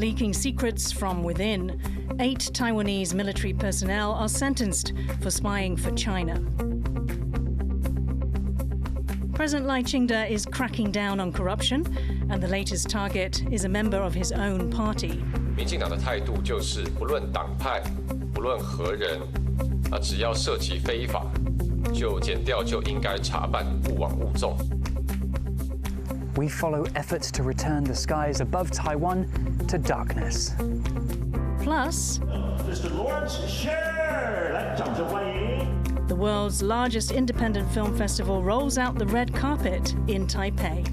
leaking secrets from within. 8 Taiwanese military personnel are sentenced for spying for China. President Lai Ching-te is cracking down on corruption, and the latest target is a member of his own party. 民进党的态度就是不论党派，不论何人，只要涉及非法，就检调就应该查办，勿枉勿纵。 We follow efforts to return the skies above Taiwan to darkness. Plus, Mr. Lawrence Sher, 来，掌声欢迎。 the world's largest independent film festival rolls out the red carpet in Taipei.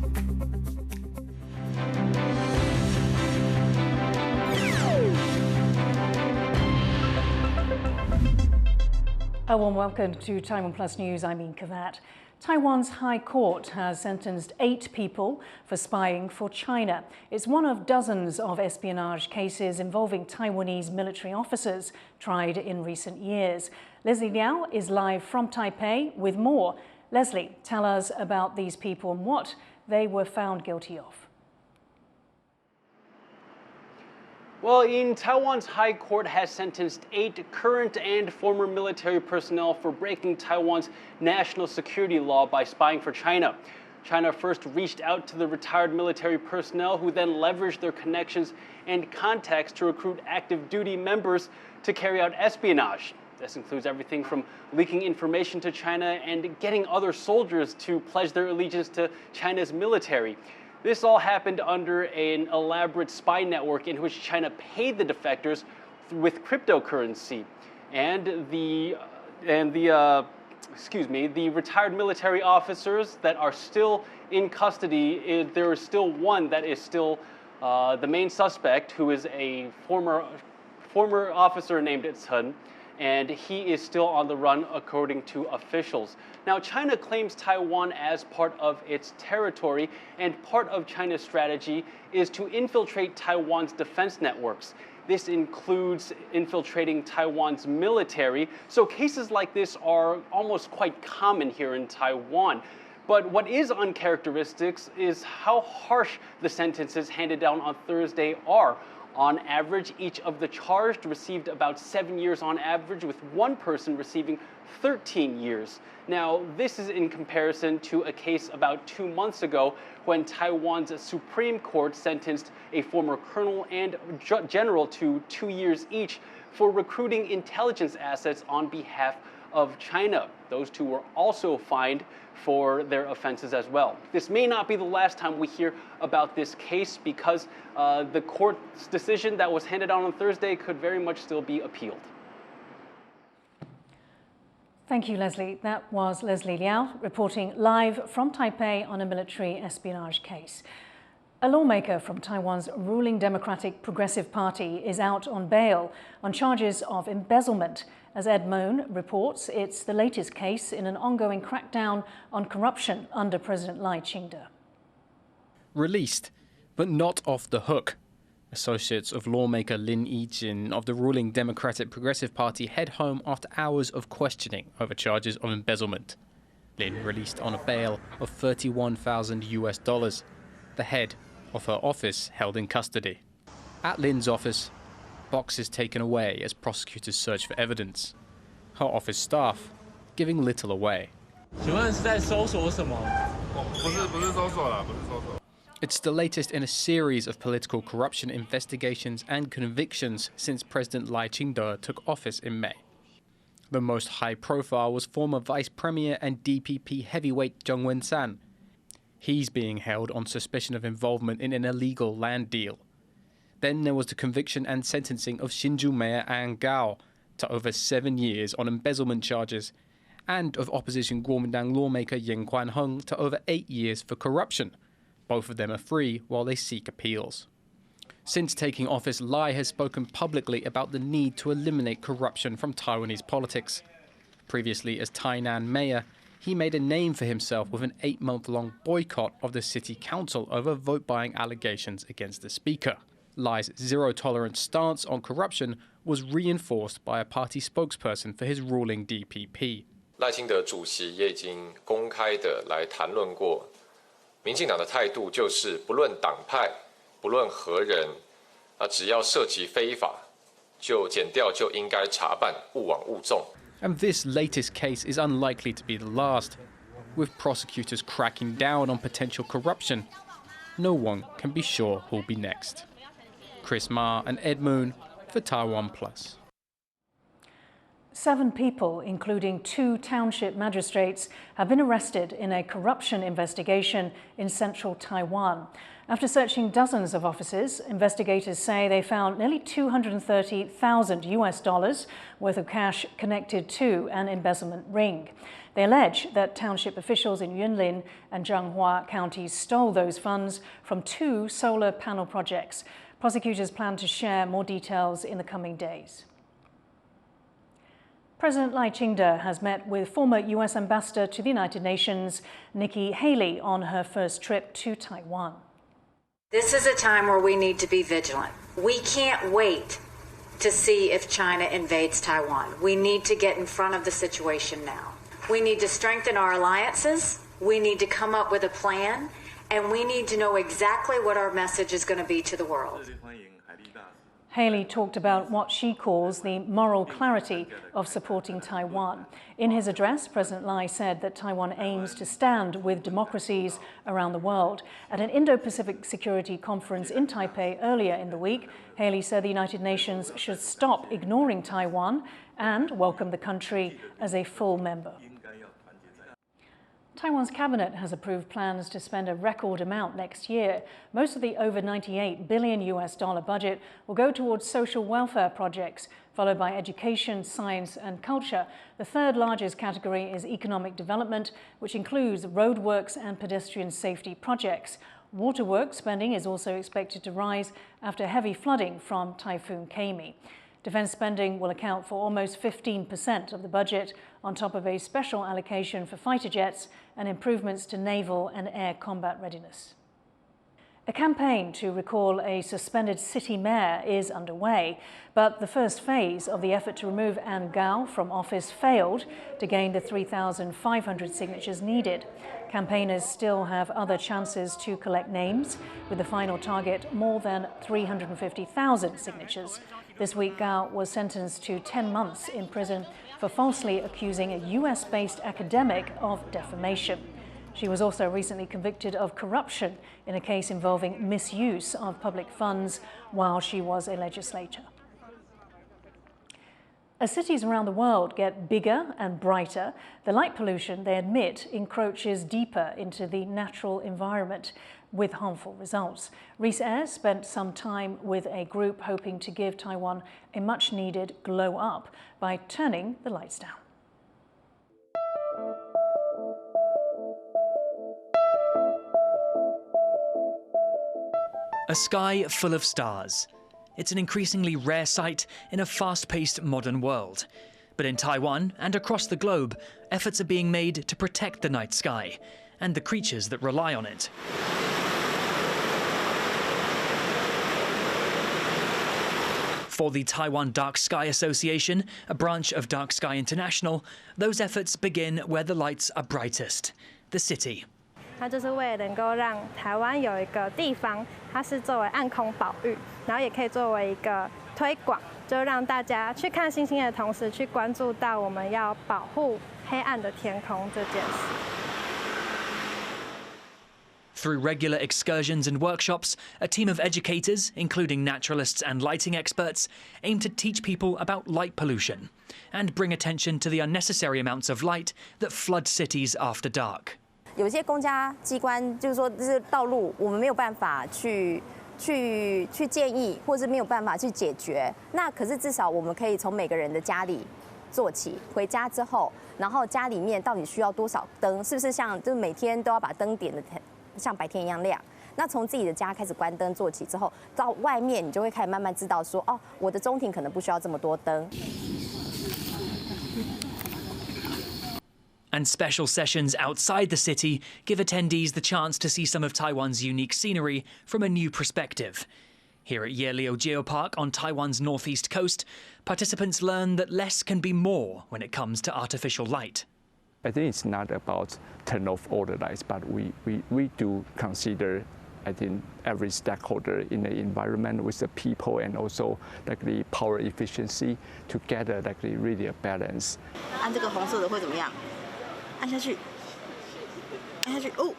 A warm welcome to TaiwanPlus News. I'm Yin Khvat. Taiwan's High Court has sentenced 8 people for spying for China. It's one of dozens of espionage cases involving Taiwanese military officers tried in recent years. Leslie Liao is live from Taipei with more. Leslie, tell us about these people and what they were found guilty of. Well, Taiwan's High Court has sentenced 8 current and former military personnel for breaking Taiwan's national security law by spying for China. China first reached out to the retired military personnel, who then leveraged their connections and contacts to recruit active duty members to carry out espionage. This includes everything from leaking information to China and getting other soldiers to pledge their allegiance to China's military. This all happened under an elaborate spy network in which China paid the defectors with cryptocurrency. And the retired military officers that are still in custody, there is still one that is still the main suspect, who is a former officer named Chen, and he is still on the run according to officials. Now, China claims Taiwan as part of its territory, and part of China's strategy is to infiltrate Taiwan's defense networks. This includes infiltrating Taiwan's military, so cases like this are almost quite common here in Taiwan. But what is uncharacteristic is how harsh the sentences handed down on Thursday are. On average, each of the charged received about 7 years on average, with one person receiving 13 years. Now, this is in comparison to a case about 2 months ago when Taiwan's Supreme Court sentenced a former colonel and general to 2 years each for recruiting intelligence assets on behalf of China. Those two were also fined for their offenses as well. This may not be the last time we hear about this case, because the court's decision that was handed down on Thursday could very much still be appealed. Thank you, Leslie. That was Leslie Liao reporting live from Taipei on a military espionage case. A lawmaker from Taiwan's ruling Democratic Progressive Party is out on bail on charges of embezzlement. As Ed Moan reports, it's the latest case in an ongoing crackdown on corruption under President Lai Ching-te. Released, but not off the hook. Associates of lawmaker Lin Yijin of the ruling Democratic Progressive Party head home after hours of questioning over charges of embezzlement. Lin released on a bail of $31,000, the head of her office held in custody. At Lin's office, boxes taken away as prosecutors search for evidence. Her office staff giving little away. It's the latest in a series of political corruption investigations and convictions since President Lai Ching-te took office in May. The most high profile was former Vice Premier and DPP heavyweight Zheng Wen-san. He's being held on suspicion of involvement in an illegal land deal. Then there was the conviction and sentencing of Hsinchu Mayor An Gao to over 7 years on embezzlement charges, and of opposition Kuomintang lawmaker Yin Khvat to over 8 years for corruption. Both of them are free while they seek appeals. Since taking office, Lai has spoken publicly about the need to eliminate corruption from Taiwanese politics. Previously as Tainan mayor, he made a name for himself with an 8-month-long boycott of the city council over vote-buying allegations against the speaker. Lai's zero-tolerance stance on corruption was reinforced by a party spokesperson for his ruling DPP. 赖清德主席也已经公开的来谈论过，民进党的态度就是不论党派，不论何人，只要涉及非法，就检调就应该查办，勿枉勿纵。 And this latest case is unlikely to be the last. With prosecutors cracking down on potential corruption, no one can be sure who'll be next. Chris Ma and Ed Moon for TaiwanPlus. 7 people, including 2 township magistrates, have been arrested in a corruption investigation in central Taiwan. After searching dozens of offices, investigators say they found nearly $230,000 worth of cash connected to an embezzlement ring. They allege that township officials in Yunlin and Zhanghua counties stole those funds from 2 solar panel projects. Prosecutors plan to share more details in the coming days. President Lai has met with former US Ambassador to the United Nations, Nikki Haley, on her first trip to Taiwan. This is a time where we need to be vigilant. We can't wait to see if China invades Taiwan. We need to get in front of the situation now. We need to strengthen our alliances. We need to come up with a plan, and we need to know exactly what our message is going to be to the world. Haley talked about what she calls the moral clarity of supporting Taiwan. In his address, President Lai said that Taiwan aims to stand with democracies around the world. At an Indo-Pacific Security Conference in Taipei earlier in the week, Haley said the United Nations should stop ignoring Taiwan and welcome the country as a full member. Taiwan's cabinet has approved plans to spend a record amount next year. Most of the over $98 billion budget will go towards social welfare projects, followed by education, science and culture. The third largest category is economic development, which includes roadworks and pedestrian safety projects. Waterworks spending is also expected to rise after heavy flooding from Typhoon Kami. Defence spending will account for almost 15% of the budget, on top of a special allocation for fighter jets and improvements to naval and air combat readiness. A campaign to recall a suspended city mayor is underway, but the first phase of the effort to remove Anne Gao from office failed to gain the 3,500 signatures needed. Campaigners still have other chances to collect names, with the final target more than 350,000 signatures. This week, Gao was sentenced to 10 months in prison for falsely accusing a US-based academic of defamation. She was also recently convicted of corruption in a case involving misuse of public funds while she was a legislator. As cities around the world get bigger and brighter, the light pollution, they admit, encroaches deeper into the natural environment with harmful results. Reese Ayres spent some time with a group hoping to give Taiwan a much-needed glow up by turning the lights down. A sky full of stars. It's an increasingly rare sight in a fast-paced modern world. But in Taiwan and across the globe, efforts are being made to protect the night sky and the creatures that rely on it. For the Taiwan Dark Sky Association, a branch of Dark Sky International, those efforts begin where the lights are brightest, the city. 它就是为了能够让台湾有一个地方，它是作为暗空保育，然后也可以作为一个推广，就让大家去看星星的同时，去关注到我们要保护黑暗的天空这件事。 Through regular excursions and workshops, a team of educators, including naturalists and lighting experts, aim to teach people about light pollution and bring attention to the unnecessary amounts of light that flood cities after dark. 有些公家机关就是说，这是道路，我们没有办法去建议，或是没有办法去解决。那可是至少我们可以从每个人的家里做起，回家之后，然后家里面到底需要多少灯，是不是像就是每天都要把灯点的像白天一样亮？那从自己的家开始关灯做起之后，到外面你就会开始慢慢知道说，哦，我的中庭可能不需要这么多灯。 And special sessions outside the city give attendees the chance to see some of Taiwan's unique scenery from a new perspective. Here at Yeliu Geopark on Taiwan's northeast coast, participants learn that less can be more when it comes to artificial light. I think it's not about turn off all the lights, but we do consider I think every stakeholder in the environment with the people and also like the power efficiency together like really a balance. 按这个红色的会怎么样？按下去，按下去，哦。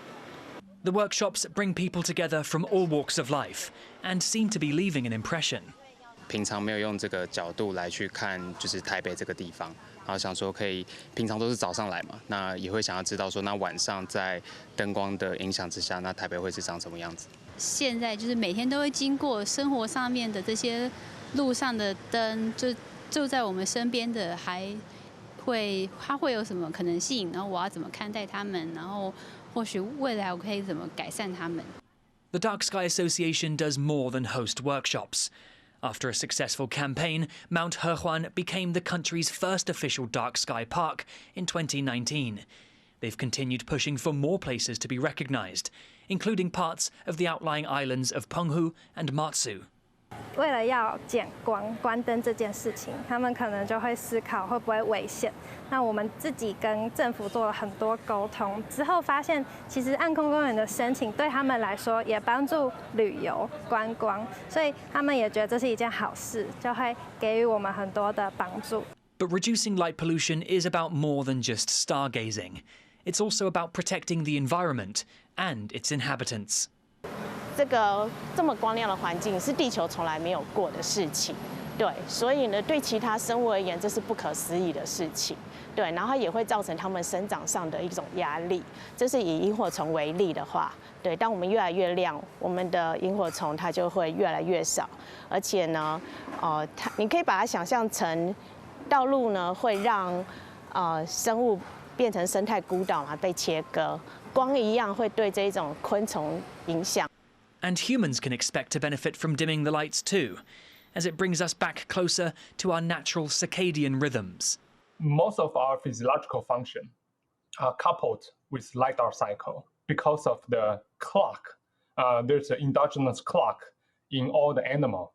The workshops bring people together from all walks of life and seem to be leaving an impression. 平常没有用这个角度来去看，就是台北这个地方，然后想说可以，平常都是早上来嘛，那也会想要知道说，那晚上在灯光的影响之下，那台北会是长什么样子？现在就是每天都会经过生活上面的这些路上的灯，就在我们身边的，它会有什么可能性？然后我要怎么看待它们？然后或许未来我可以怎么改善它们？ The Dark Sky Association does more than host workshops. After a successful campaign, Mount Hehuan became the country's first official dark sky park in 2019. They've continued pushing for more places to be recognized, including parts of the outlying islands of Penghu and Matsu. 为了要减光、关灯这件事情，他们可能就会思考会不会危险。那我们自己跟政府做了很多沟通之后，发现其实暗空公园的申请对他们来说也帮助旅游观光，所以他们也觉得这是一件好事，就会给予我们很多的帮助。But reducing light pollution is about more than just stargazing. It's also about protecting the environment and its inhabitants. 这个这么光亮的环境是地球从来没有过的事情，对，所以呢，对其他生物而言，这是不可思议的事情，对，然后它也会造成它们生长上的一种压力。这是以萤火虫为例的话，对，当我们越来越亮，我们的萤火虫它就会越来越少，而且呢，你可以把它想象成道路呢会让生物变成生态孤岛嘛，被切割，光一样会对这种昆虫影响。 And humans can expect to benefit from dimming the lights too, as it brings us back closer to our natural circadian rhythms. Most of our physiological function are coupled with light-dark cycle because of the clock. There's an endogenous clock in all the animal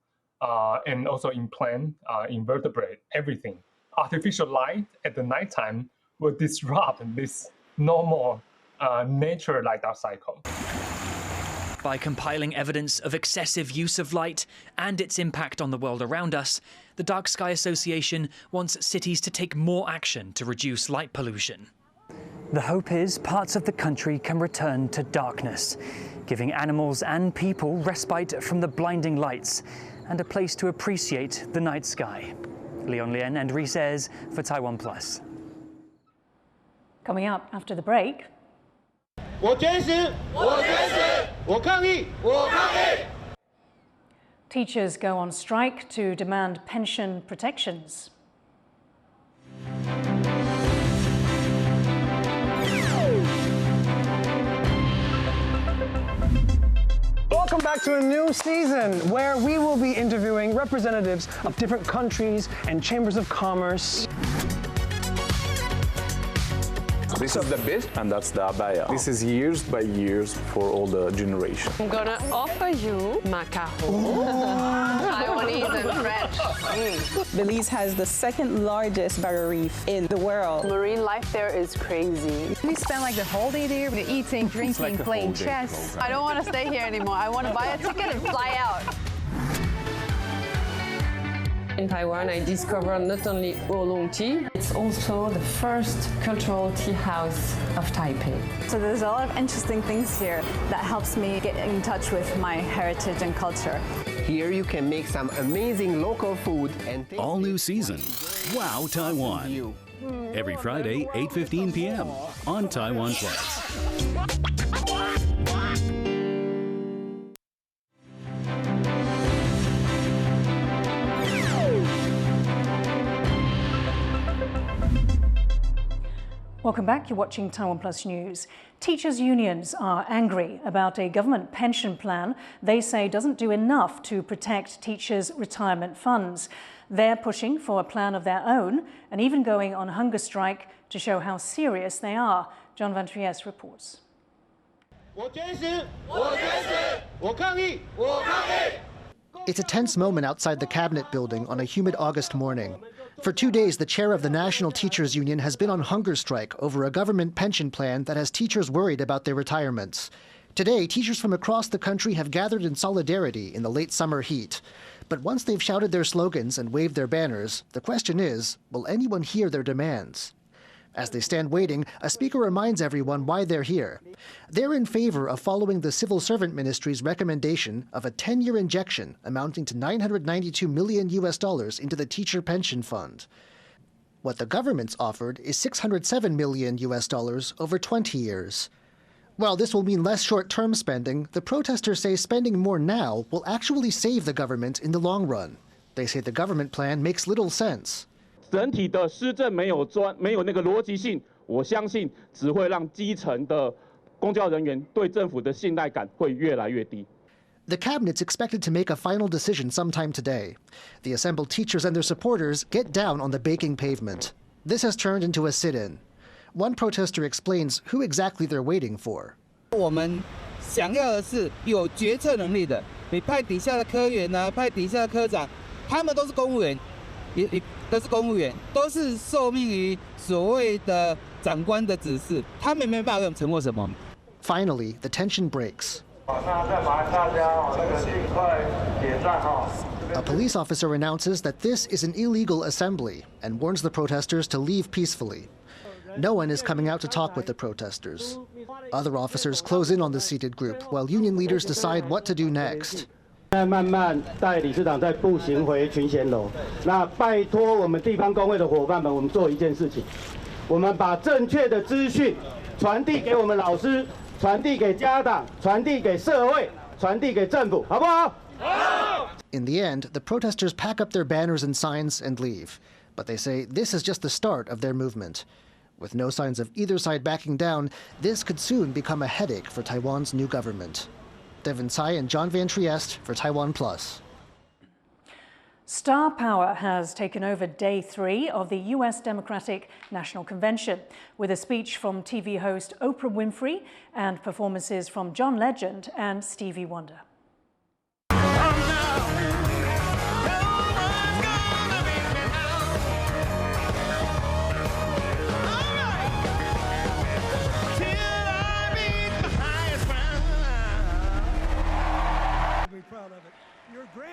and also in plant, invertebrate, everything. Artificial light at the nighttime will disrupt this normal nature light-dark cycle. By compiling evidence of excessive use of light and its impact on the world around us, the Dark Sky Association wants cities to take more action to reduce light pollution. The hope is parts of the country can return to darkness, giving animals and people respite from the blinding lights and a place to appreciate the night sky. Leon Lien and Rhys Ayres for TaiwanPlus. Coming up after the break. 我坚持，我坚持，我抗议，我抗议。 Teachers go on strike to demand pension protections. Welcome back to a new season where we will be interviewing representatives of different countries and chambers of commerce. This is the bit, and that's the abaya. This is years by years for all the generation. I'm gonna offer you macaron. Taiwanese and French. Belize has the second largest barrier reef in the world. Marine life there is crazy. We spend like the whole day there, eating, drinking, playing chess. I don't want to stay here anymore. I want to buy a ticket and fly out. In Taiwan, I discovered not only oolong tea, it's also the first cultural tea house of Taipei. So there's a lot of interesting things here that helps me get in touch with my heritage and culture. Here you can make some amazing local food and all new season. Wow Taiwan. Every Friday, 8:15 p.m. on TaiwanPlus. Welcome back. You're watching TaiwanPlus News. Teachers' unions are angry about a government pension plan they say doesn't do enough to protect teachers' retirement funds. They're pushing for a plan of their own and even going on hunger strike to show how serious they are. John Van Trieste reports. It's a tense moment outside the cabinet building on a humid August morning. For 2 days, the chair of the National Teachers Union has been on hunger strike over a government pension plan that has teachers worried about their retirements. Today, teachers from across the country have gathered in solidarity in the late summer heat. But once they've shouted their slogans and waved their banners, the question is, will anyone hear their demands? As they stand waiting, a speaker reminds everyone why they're here. They're in favor of following the Civil Servant Ministry's recommendation of a 10-year injection amounting to $992 million into the teacher pension fund. What the government's offered is $607 million over 20 years. While this will mean less short-term spending, the protesters say spending more now will actually save the government in the long run. They say the government plan makes little sense. 整体的施政没有那个逻辑性，我相信只会让基层的公教人员对政府的信赖感会越来越低。 The cabinet's expected to make a final decision sometime today. The assembled teachers and their supporters get down on the baking pavement. This has turned into a sit-in. One protester explains who exactly they're waiting for. 我们想要的是有决策能力的，你派底下的科员啊，派底下的科长，他们都是公务员，都是公务员，都是受命于所谓的长官的指示，他们没办法为我们承诺什么。Finally, the tension breaks. A police officer announces that this is an illegal assembly and warns the protesters to leave peacefully. No one is coming out to talk with the protesters. Other officers close in on the seated group while union leaders decide what to do next. 慢慢带理事长再步行回群贤楼。那拜托我们地方工会的伙伴们，我们做一件事情，我们把正确的资讯传递给我们老师，传递给家长，传递给社会，传递给政府，好不好？好。 In the end, the protesters pack up their banners and signs and leave. But they say this is just the start of their movement. With no signs of either side backing down, this could soon become a headache for Taiwan's new government. Devin Tsai and John Van Trieste for TaiwanPlus. Star power has taken over day 3 of the U.S. Democratic National Convention, with a speech from TV host Oprah Winfrey and performances from John Legend and Stevie Wonder.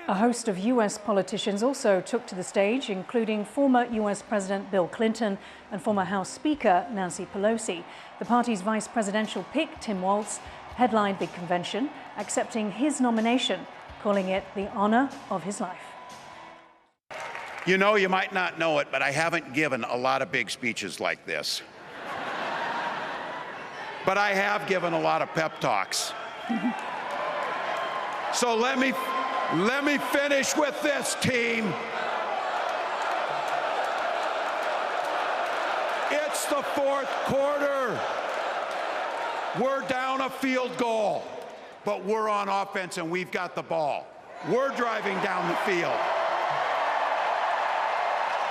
A host of U.S. politicians also took to the stage, including former U.S. President Bill Clinton and former House Speaker Nancy Pelosi. The party's vice presidential pick, Tim Walz, headlined the convention, accepting his nomination, calling it the honor of his life. You know, you might not know it, but I haven't given a lot of big speeches like this. But I have given a lot of pep talks. So let me finish with this, team. It's the fourth quarter. We're down a field goal, but we're on offense and we've got the ball. We're driving down the field.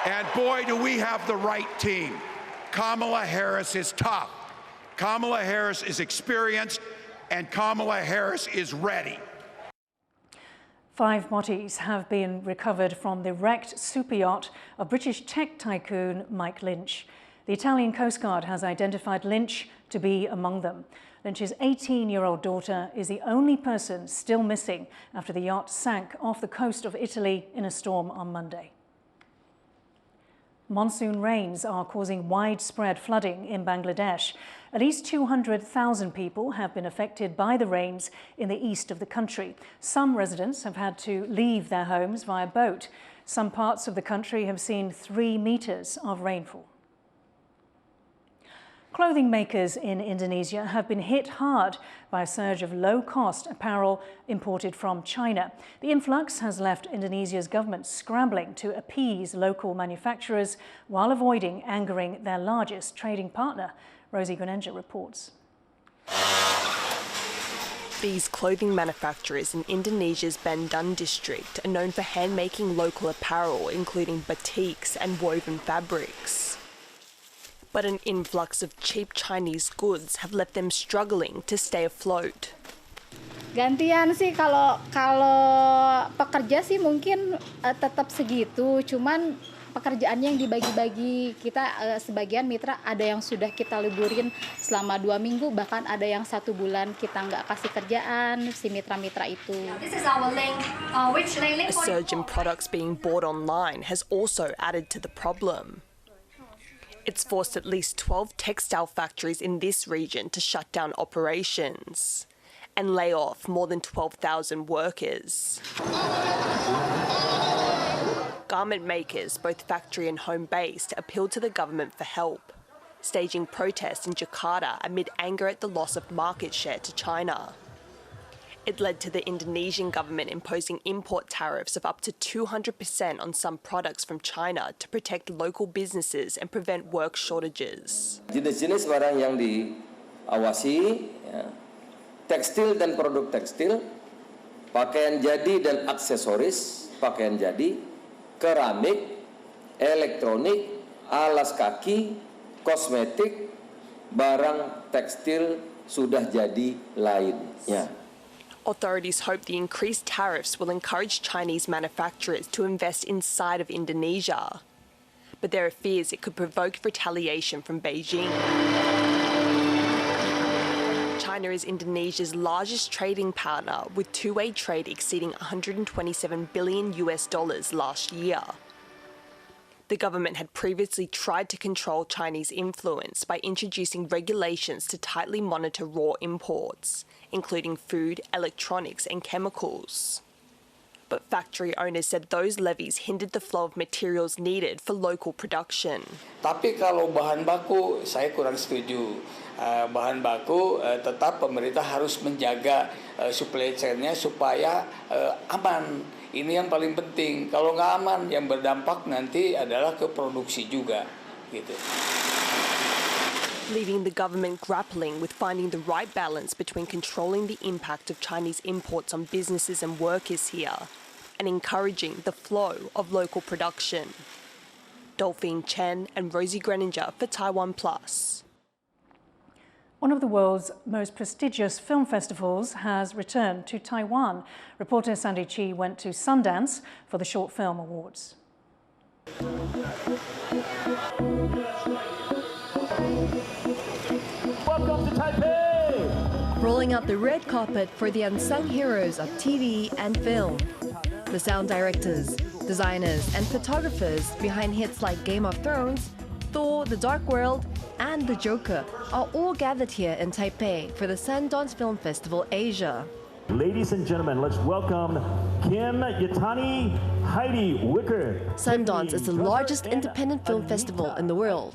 And boy, do we have the right team. Kamala Harris is tough. Kamala Harris is experienced, and Kamala Harris is ready. 5 bodies have been recovered from the wrecked superyacht of British tech tycoon Mike Lynch. The Italian Coast Guard has identified Lynch to be among them. Lynch's 18-year-old daughter is the only person still missing after the yacht sank off the coast of Italy in a storm on Monday. Monsoon rains are causing widespread flooding in Bangladesh. At least 200,000 people have been affected by the rains in the east of the country. Some residents have had to leave their homes via boat. Some parts of the country have seen 3 meters of rainfall. Clothing makers in Indonesia have been hit hard by a surge of low-cost apparel imported from China. The influx has left Indonesia's government scrambling to appease local manufacturers while avoiding angering their largest trading partner. Rosie Gunenja reports. These clothing manufacturers in Indonesia's Bandung district are known for hand-making local apparel, including batiks and woven fabrics. But an influx of cheap Chinese goods have left them struggling to stay afloat. Gantian sih kalau pekerja sih mungkin tetap segitu, cuman pekerjaannya yang dibagi-bagi. Kita sebagian mitra ada yang sudah kita liburin selama 2 minggu, bahkan ada yang 1 bulan kita nggak kasih kerjaan si mitra-mitra itu. A surge in products being bought online has also added to the problem. It's forced at least 12 textile factories in this region to shut down operations and lay off more than 12,000 workers. Garment makers, both factory and home-based, appealed to the government for help, staging protests in Jakarta amid anger at the loss of market share to China. It led to the Indonesian government imposing import tariffs of up to 200% on some products from China to protect local businesses and prevent work shortages. Jenis-jenis barang yang diawasi, ya, tekstil dan produk tekstil, pakaian jadi dan aksesoris, pakaian jadi, keramik, elektronik, alas kaki, kosmetik, barang tekstil sudah jadi lainnya. Authorities hope the increased tariffs will encourage Chinese manufacturers to invest inside of Indonesia. But there are fears it could provoke retaliation from Beijing. China is Indonesia's largest trading partner, with two-way trade exceeding $127 billion last year. The government had previously tried to control Chinese influence by introducing regulations to tightly monitor raw imports, including food, electronics and chemicals. But factory owners said those levies hindered the flow of materials needed for local production. Tapi kalau bahan baku, saya kurang setuju. Bahan baku tetap pemerintah harus menjaga supply chain-nya supaya aman. Ini yang paling penting. Kalau nggak aman, yang berdampak nanti adalah ke produksi juga, gitu. Leaving the government grappling with finding the right balance between controlling the impact of Chinese imports on businesses and workers here and encouraging the flow of local production. Dolphine Chen and Rosie Greninger for TaiwanPlus. One of the world's most prestigious film festivals has returned to Taiwan. Reporter Sandy Chi went to Sundance for the Short Film Awards. Welcome to Taipei! Rolling out the red carpet for the unsung heroes of TV and film. The sound directors, designers and photographers behind hits like Game of Thrones, Thor, The Dark World and The Joker are all gathered here in Taipei for the Sundance Film Festival Asia. Ladies and gentlemen, let's welcome Kim Yatani Heidi Wicker. Sundance is the largest independent film festival in the world.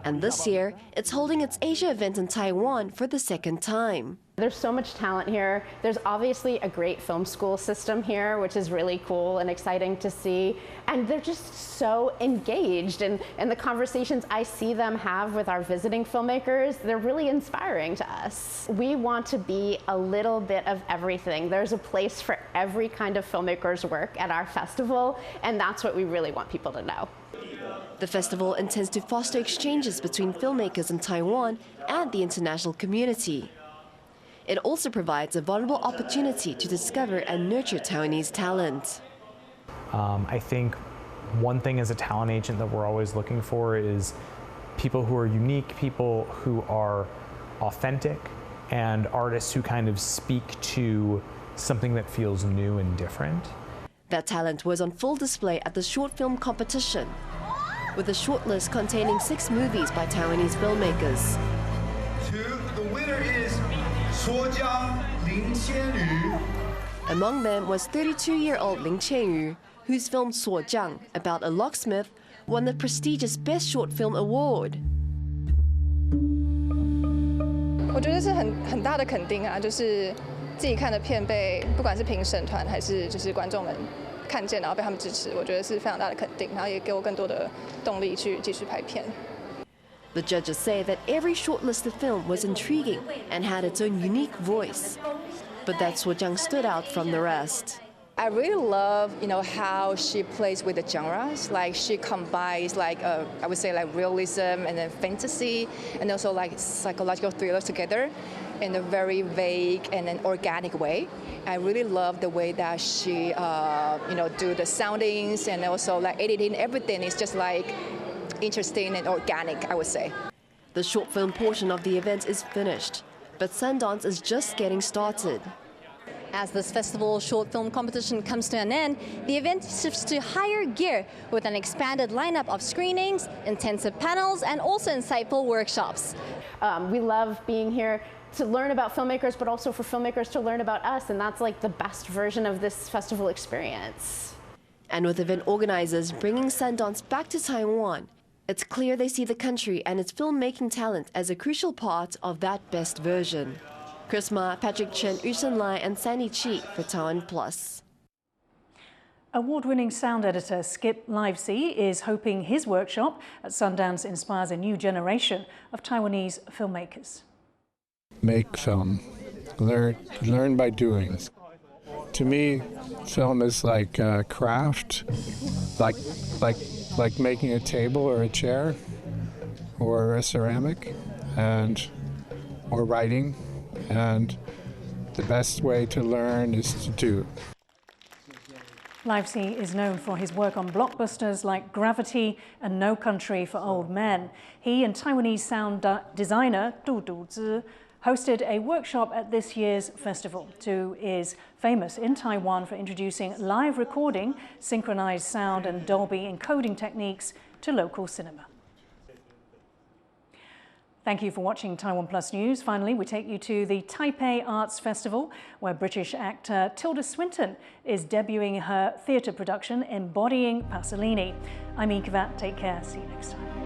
And this year, it's holding its Asia event in Taiwan for the second time. There's so much talent here. There's obviously a great film school system here, which is really cool and exciting to see. And they're just so engaged. And the conversations I see them have with our visiting filmmakers, they're really inspiring to us. We want to be a little bit of everything. There's a place for every kind of filmmaker's work at our festival, and that's what we really want people to know. The festival intends to foster exchanges between filmmakers in Taiwan and the international community. It also provides a vulnerable opportunity to discover and nurture Taiwanese talent. I think one thing as a talent agent that we're always looking for is people who are unique, people who are authentic, and artists who kind of speak to something that feels new and different. That talent was on full display at the short film competition, with a shortlist containing 6 movies by Taiwanese filmmakers. The winner is Lin Qianyu. Among them was 32-year-old Lin Qianyu, whose film Suojiang, about a locksmith, won the prestigious Best Short Film Award. 我觉得是很大的肯定啊，就是自己看的片被不管是评审团还是就是观众们看见，然后被他们支持，我觉得是非常大的肯定，然后也给我更多的动力去继续拍片。 The judges say that every shortlisted film was intriguing and had its own unique voice, but that Suojiang stood out from the rest. I really love, how she plays with the genres. Like she combines, I would say, realism and then fantasy, and also psychological thrillers together. in a very vague and an organic way. I really love the way that she, do the soundings and also like editing everything. It's just like interesting and organic, I would say. The short film portion of the event is finished, but Sundance is just getting started. As this festival short film competition comes to an end, the event shifts to higher gear with an expanded lineup of screenings, intensive panels, and also insightful workshops. We love being here to learn about filmmakers, but also for filmmakers to learn about us, and that's like the best version of this festival experience. And with event organizers bringing Sundance back to Taiwan, it's clear they see the country and its filmmaking talent as a crucial part of that best version. Chris Ma, Patrick Chen, Yusen Lai, and Sandy Chi for TaiwanPlus. Award-winning sound editor Skip Livesey is hoping his workshop at Sundance inspires a new generation of Taiwanese filmmakers. Make film, learn by doing. To me, film is like a craft, like making a table or a chair or a ceramic, or writing. And the best way to learn is to do. Livesey is known for his work on blockbusters like Gravity and No Country for Old Men. He and Taiwanese sound designer Du Duzi hosted a workshop at this year's festival. Du is famous in Taiwan for introducing live recording, synchronized sound and Dolby encoding techniques to local cinema. Thank you for watching TaiwanPlus News. Finally, we take you to the Taipei Arts Festival, where British actor Tilda Swinton is debuting her theatre production embodying Pasolini. I'm Yin Khvat. Take care. See you next time.